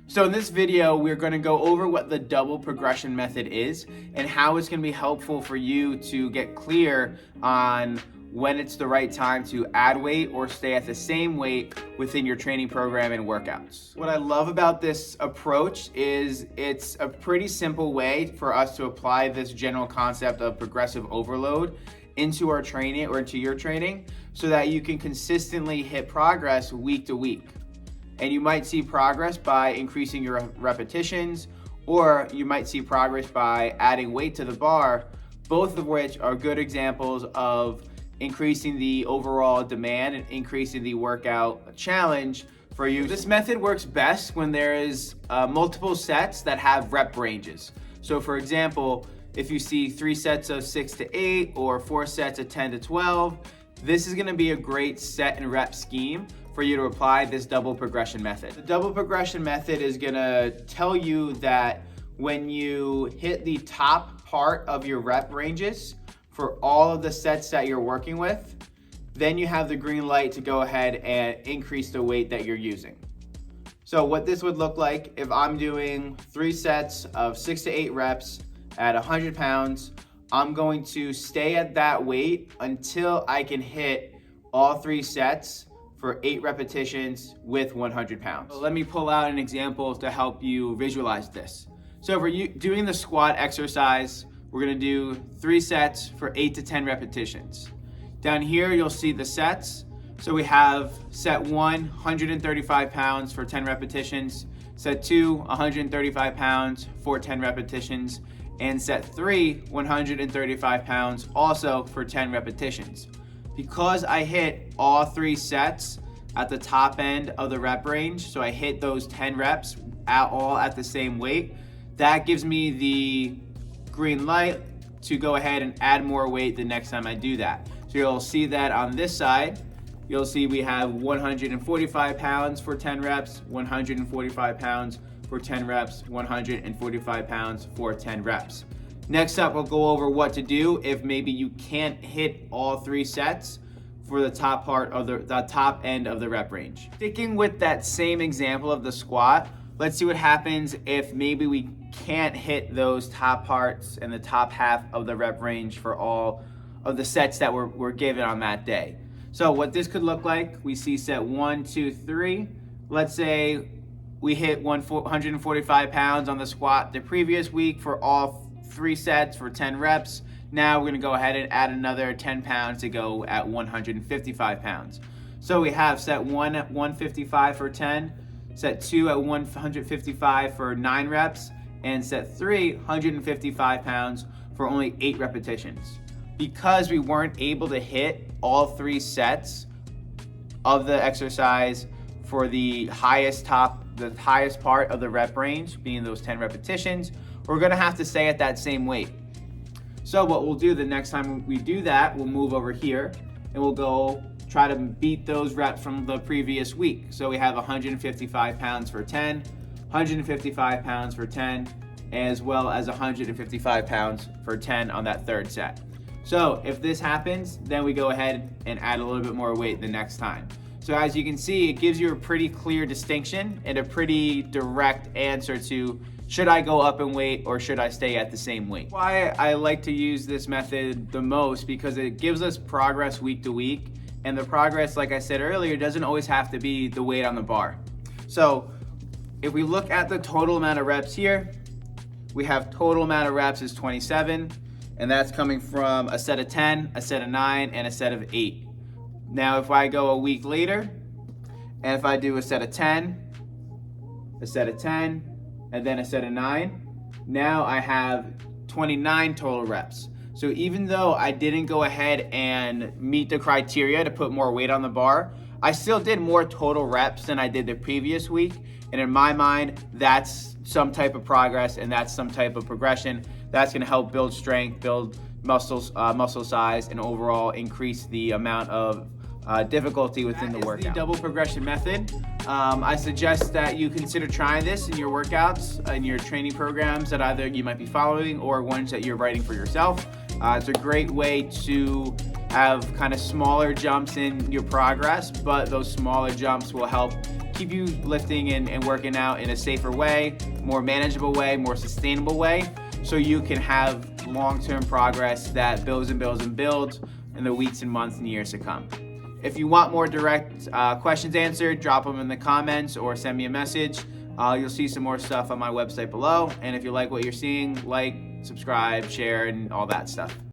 So in this video, we're going to go over what the double progression method is and how it's going to be helpful for you to get clear on when it's the right time to add weight or stay at the same weight within your training program and workouts. What I love about this approach is it's a pretty simple way for us to apply this general concept of progressive overload into our training or into your training so that you can consistently hit progress week to week. And you might see progress by increasing your repetitions, or you might see progress by adding weight to the bar, both of which are good examples of increasing the overall demand and increasing the workout challenge for you. This method works best when there is multiple sets that have rep ranges. So for example, if you see 3 sets of 6 to 8 or 4 sets of 10 to 12, this is gonna be a great set and rep scheme for you to apply this double progression method. The double progression method is gonna tell you that when you hit the top part of your rep ranges for all of the sets that you're working with, then you have the green light to go ahead and increase the weight that you're using. So what this would look like if I'm doing 3 sets of 6 to 8 reps at 100 pounds, I'm going to stay at that weight until I can hit all 3 sets for 8 repetitions with 100 pounds. So let me pull out an example to help you visualize this. So for you doing the squat exercise, we're gonna do 3 sets for 8 to 10 repetitions. Down here, you'll see the sets. So we have set 1, 135 pounds for 10 repetitions, set 2, 135 pounds for 10 repetitions, and set 3, 135 pounds also for 10 repetitions. Because I hit all 3 sets at the top end of the rep range, so I hit those 10 reps all at the same weight, that gives me the green light to go ahead and add more weight the next time I do that. So you'll see that on this side, you'll see we have 145 pounds for 10 reps, 145 pounds for 10 reps, 145 pounds for 10 reps. Next up, we'll go over what to do if maybe you can't hit all 3 sets for the top part of the top end of the rep range. Sticking with that same example of the squat, let's see what happens if maybe we can't hit those top parts and the top half of the rep range for all of the sets that were given on that day. So what this could look like, we see set 1, 2, 3. Let's say we hit 145 pounds on the squat the previous week for all 3 sets for 10 reps. Now we're gonna go ahead and add another 10 pounds to go at 155 pounds. So we have set 1 at 155 for 10, set 2 at 155 for 9 reps, and set 3, 155 pounds for only 8 repetitions. Because we weren't able to hit all 3 sets of the exercise for the highest part of the rep range, being those 10 repetitions, we're gonna have to stay at that same weight. So what we'll do the next time we do that, we'll move over here and we'll go try to beat those reps from the previous week. So we have 155 pounds for 10, 155 pounds for 10, as well as 155 pounds for 10 on that 3rd set. So if this happens, then we go ahead and add a little bit more weight the next time. So as you can see, it gives you a pretty clear distinction and a pretty direct answer to should I go up in weight or should I stay at the same weight? Why I like to use this method the most, because it gives us progress week to week, and the progress, like I said earlier, doesn't always have to be the weight on the bar. So if we look at the total amount of reps here, we have total amount of reps is 27, and that's coming from a set of 10, a set of 9, and a set of 8. Now if I go a week later, and if I do a set of 10, a set of 10, and then a set of 9, now I have 29 total reps. So even though I didn't go ahead and meet the criteria to put more weight on the bar, I still did more total reps than I did the previous week. And in my mind, that's some type of progress and that's some type of progression that's gonna help build strength, build muscle size, and overall increase the amount of difficulty within the workout. The double progression method. I suggest that you consider trying this in your workouts, in your training programs that either you might be following or ones that you're writing for yourself. It's a great way to have kind of smaller jumps in your progress, but those smaller jumps will help keep you lifting and working out in a safer way, more manageable way, more sustainable way, so you can have long-term progress that builds and builds and builds in the weeks and months and years to come. If you want more direct questions answered, drop them in the comments or send me a message. You'll see some more stuff on my website below. And if you like what you're seeing, like, subscribe, share, and all that stuff.